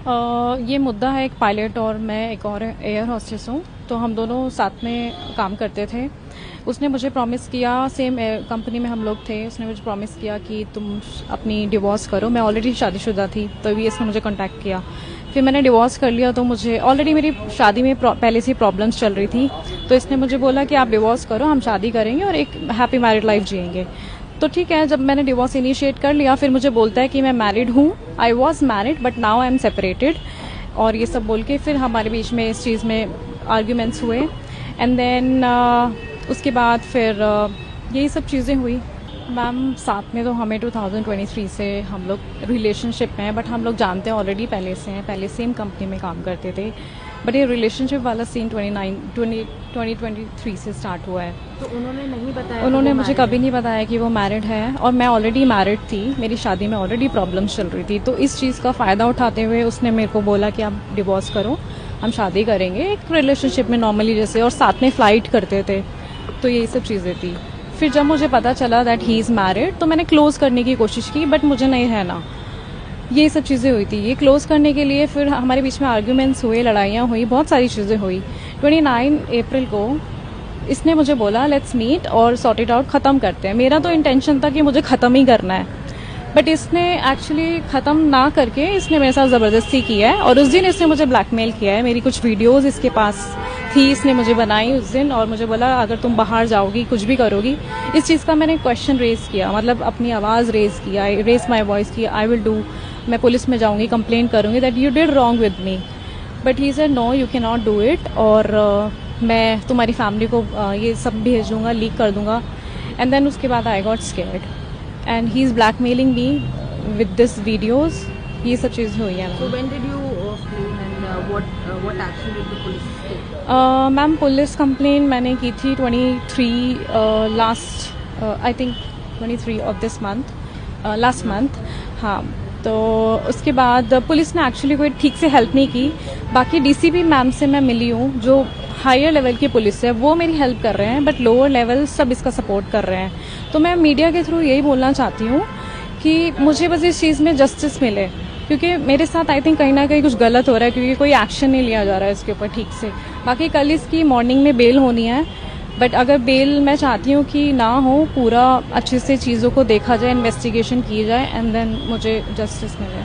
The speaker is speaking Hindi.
ये मुद्दा है एक पायलट और मैं एक और एयर हॉस्टेस हूँ, तो हम दोनों साथ में काम करते थे। उसने मुझे प्रॉमिस किया, सेम कंपनी में हम लोग थे, उसने मुझे प्रॉमिस किया कि तुम अपनी डिवोर्स करो। मैं ऑलरेडी शादीशुदा थी, तभी इसने मुझे कांटेक्ट किया। फिर मैंने डिवोर्स कर लिया, तो मुझे ऑलरेडी मेरी शादी में पहले से प्रॉब्लम्स चल रही थी, तो इसने मुझे बोला कि आप डिवोर्स करो, हम शादी करेंगे और एक हैप्पी मैरिड लाइफ जिएंगे। तो ठीक है, जब मैंने डिवोर्स इनिशिएट कर लिया, फिर मुझे बोलता है कि मैं मैरिड हूँ, I was married but now I am separated, और ये सब बोल के फिर हमारे बीच में इस चीज़ में आर्ग्यूमेंट्स हुए। एंड देन उसके बाद फिर यही सब चीज़ें हुई। मैम साथ में तो हमें 2023 से हम लोग रिलेशनशिप में हैं, बट हम लोग जानते हैं ऑलरेडी पहले से हैं, पहले सेम कंपनी में काम करते थे। बट ये रिलेशनशिप वाला सीन 2023 से स्टार्ट हुआ है। तो उन्होंने नहीं बताया? उन्होंने मुझे कभी नहीं बताया कि वो मैरिड है, और मैं ऑलरेडी मैरिड थी, मेरी शादी में ऑलरेडी प्रॉब्लम्स चल रही थी। तो इस चीज़ का फ़ायदा उठाते हुए उसने मेरे को बोला कि आप डिवोर्स करो, हम शादी करेंगे एक रिलेशनशिप में नॉर्मली जैसे, और साथ में फ्लाइट करते थे। तो यही सब चीज़ें थी। फिर जब मुझे पता चला दैट ही इज़ मैरिड, तो मैंने क्लोज करने की कोशिश की, बट मुझे नहीं रहना। ये सब चीज़ें हुई थी। ये क्लोज करने के लिए फिर हमारे बीच में आर्ग्यूमेंट्स हुए, लड़ाइयाँ हुई, बहुत सारी चीज़ें हुई। 29 अप्रैल को इसने मुझे बोला लेट्स मीट और सॉर्ट इट आउट, ख़त्म करते हैं। मेरा तो इंटेंशन था कि मुझे ख़त्म ही करना है, बट इसने एक्चुअली ख़त्म ना करके इसने मेरे साथ ज़बरदस्ती किया है। और उस दिन इसने मुझे ब्लैकमेल किया है। मेरी कुछ वीडियोज़ इसके पास थी, इसने मुझे बनाई उस दिन, और मुझे बोला अगर तुम बाहर जाओगी, कुछ भी करोगी। इस चीज़ का मैंने क्वेश्चन रेज किया, मतलब अपनी आवाज़ रेज किया, रेज माई वॉइस की, आई विल डू, मैं पुलिस में जाऊंगी, कंप्लेन करूंगी that you did wrong with me. But he said no, you can not do it, और मैं तुम्हारी फैमिली को ये सब भेज दूंगा, लीक कर दूंगा। एंड देन उसके बाद I got scared and he is blackmailing me with this videos. ये सब चीज़ें हुई हैं। So when did you flee and what action did the police take? Ma'am police complain मैंने की थी 23 last I think 23 of this month, last month. हाँ, तो उसके बाद पुलिस ने एक्चुअली कोई ठीक से हेल्प नहीं की। बाकी डीसीपी मैम से मैं मिली हूँ, जो हायर लेवल की पुलिस है, वो मेरी हेल्प कर रहे हैं, बट लोअर लेवल सब इसका सपोर्ट कर रहे हैं। तो मैं मीडिया के थ्रू यही बोलना चाहती हूँ कि मुझे बस इस चीज़ में जस्टिस मिले, क्योंकि मेरे साथ आई थिंक कहीं ना कहीं कुछ गलत हो रहा है, क्योंकि कोई एक्शन नहीं लिया जा रहा है इसके ऊपर ठीक से। बाकी कल इसकी मॉर्निंग में बेल होनी है, बट अगर बेल मैं चाहती हूँ कि ना हो, पूरा अच्छे से चीज़ों को देखा जाए, इन्वेस्टिगेशन की जाए, एंड देन मुझे जस्टिस मिले।